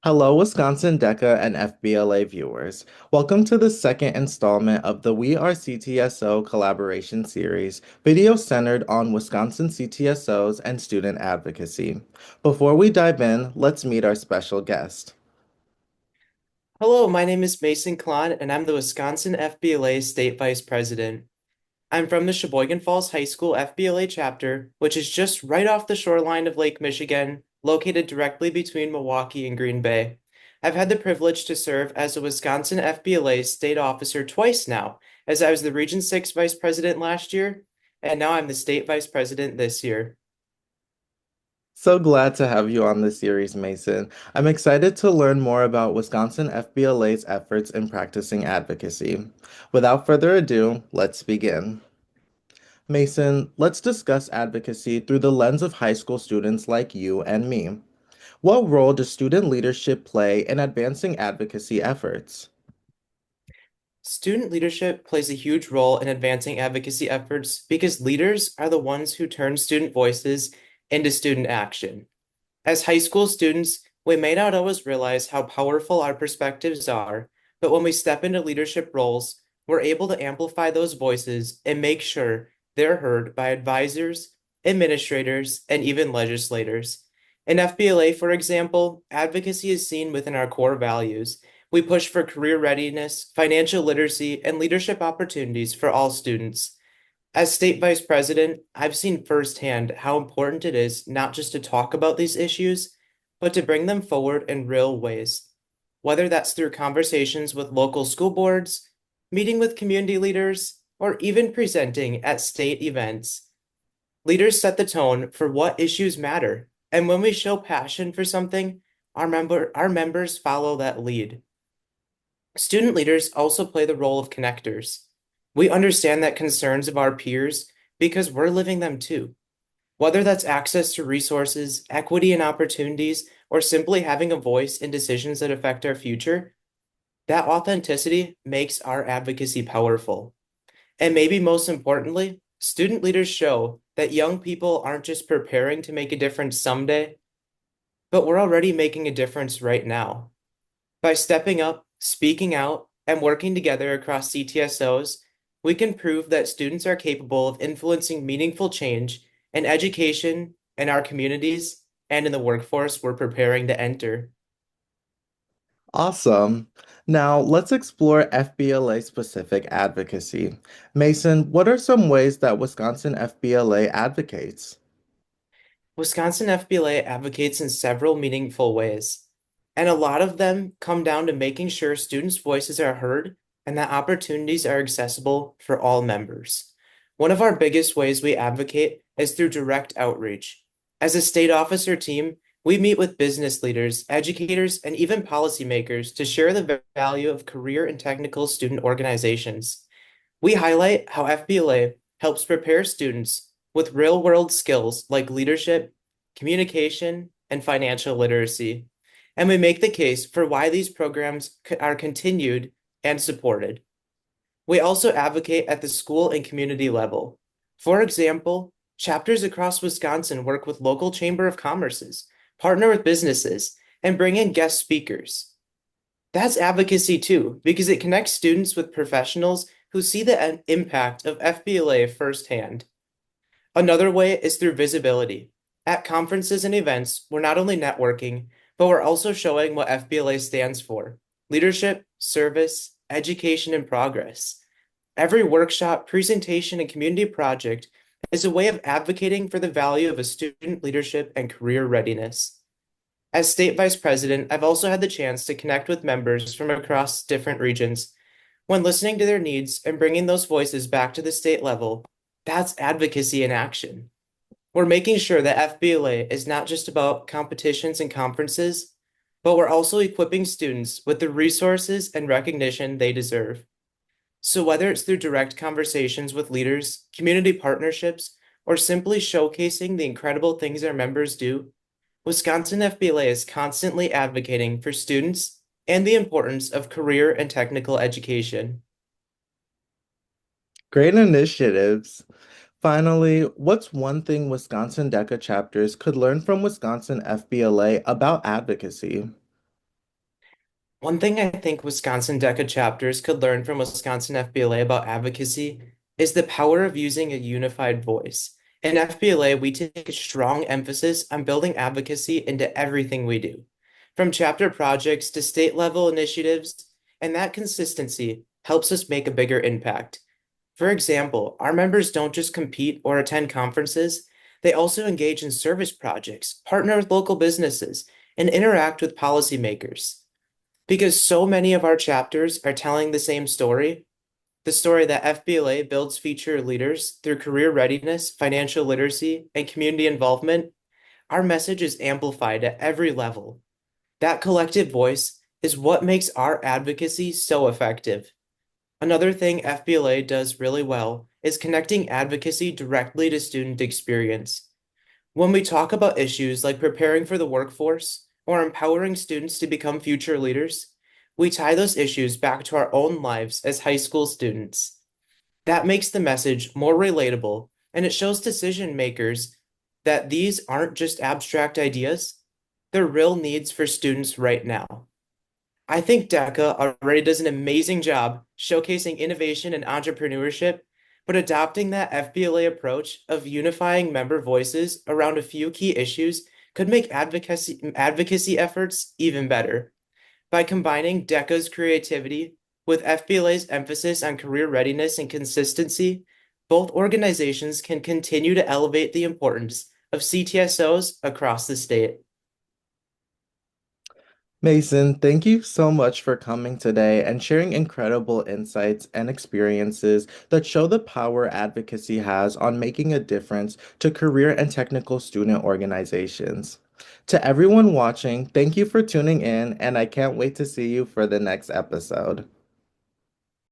Hello, Wisconsin DECA and FBLA viewers. Welcome to the second installment of the WIareCTSO Collaboration Series, video centered on Wisconsin CTSOs and student advocacy. Before we dive in, let's meet our special guest. Hello, my name is Mason Klon, and I'm the Wisconsin FBLA State Vice President. I'm from the Sheboygan Falls High School FBLA chapter, which is just right off the shoreline of Lake Michigan, located directly between Milwaukee and Green Bay. I've had the privilege to serve as a Wisconsin FBLA state officer twice now, as I was the Region 6 Vice President last year, and now I'm the State Vice President this year. So glad to have you on the series, Mason. I'm excited to learn more about Wisconsin FBLA's efforts in practicing advocacy. Without further ado, let's begin. Mason, let's discuss advocacy through the lens of high school students like you and me. What role does student leadership play in advancing advocacy efforts? Student leadership plays a huge role in advancing advocacy efforts because leaders are the ones who turn student voices into student action. As high school students, we may not always realize how powerful our perspectives are, but when we step into leadership roles, we're able to amplify those voices and make sure they're heard by advisors, administrators, and even legislators. In FBLA, for example, advocacy is seen within our core values. We push for career readiness, financial literacy, and leadership opportunities for all students. As state vice president, I've seen firsthand how important it is not just to talk about these issues, but to bring them forward in real ways. Whether that's through conversations with local school boards, meeting with community leaders, or even presenting at state events. Leaders set the tone for what issues matter, and when we show passion for something, our members follow that lead. Student leaders also play the role of connectors. We understand that concerns of our peers because we're living them too. Whether that's access to resources, equity and opportunities, or simply having a voice in decisions that affect our future, that authenticity makes our advocacy powerful. And maybe most importantly, student leaders show that young people aren't just preparing to make a difference someday, but we're already making a difference right now. By stepping up, speaking out, and working together across CTSOs, we can prove that students are capable of influencing meaningful change in education, in our communities, and in the workforce we're preparing to enter. Awesome. Now, let's explore FBLA specific advocacy. Mason, what are some ways that Wisconsin FBLA advocates? Wisconsin FBLA advocates in several meaningful ways, and a lot of them come down to making sure students' voices are heard and that opportunities are accessible for all members. One of our biggest ways we advocate is through direct outreach. As a state officer team, we meet with business leaders, educators, and even policymakers to share the value of career and technical student organizations. We highlight how FBLA helps prepare students with real-world skills like leadership, communication, and financial literacy. And we make the case for why these programs are continued and supported. We also advocate at the school and community level. For example, chapters across Wisconsin work with local chamber of commerces, partner with businesses, and bring in guest speakers. That's advocacy too, because it connects students with professionals who see the impact of FBLA firsthand. Another way is through visibility. At conferences and events, we're not only networking, but we're also showing what FBLA stands for: leadership, service, education, and progress. Every workshop, presentation, and community project is a way of advocating for the value of a student leadership and career readiness. As state vice president, I've also had the chance to connect with members from across different regions. When listening to their needs and bringing those voices back to the state level, that's advocacy in action. We're making sure that FBLA is not just about competitions and conferences, but we're also equipping students with the resources and recognition they deserve. So whether it's through direct conversations with leaders, community partnerships, or simply showcasing the incredible things our members do, Wisconsin FBLA is constantly advocating for students and the importance of career and technical education. Great initiatives. Finally, what's one thing Wisconsin DECA chapters could learn from Wisconsin FBLA about advocacy? One thing I think Wisconsin DECA chapters could learn from Wisconsin FBLA about advocacy is the power of using a unified voice. In FBLA, we take a strong emphasis on building advocacy into everything we do, from chapter projects to state level initiatives, and that consistency helps us make a bigger impact. For example, our members don't just compete or attend conferences, they also engage in service projects, partner with local businesses, and interact with policymakers. Because so many of our chapters are telling the same story, the story that FBLA builds future leaders through career readiness, financial literacy, and community involvement, our message is amplified at every level. That collective voice is what makes our advocacy so effective. Another thing FBLA does really well is connecting advocacy directly to student experience. When we talk about issues like preparing for the workforce or empowering students to become future leaders, we tie those issues back to our own lives as high school students. That makes the message more relatable, and it shows decision makers that these aren't just abstract ideas, they're real needs for students right now. I think DECA already does an amazing job showcasing innovation and entrepreneurship, but adopting that FBLA approach of unifying member voices around a few key issues could make advocacy efforts even better. By combining DECA's creativity with FBLA's emphasis on career readiness and consistency, both organizations can continue to elevate the importance of CTSOs across the state. Mason, thank you so much for coming today and sharing incredible insights and experiences that show the power advocacy has on making a difference to career and technical student organizations. To everyone watching, thank you for tuning in, and I can't wait to see you for the next episode.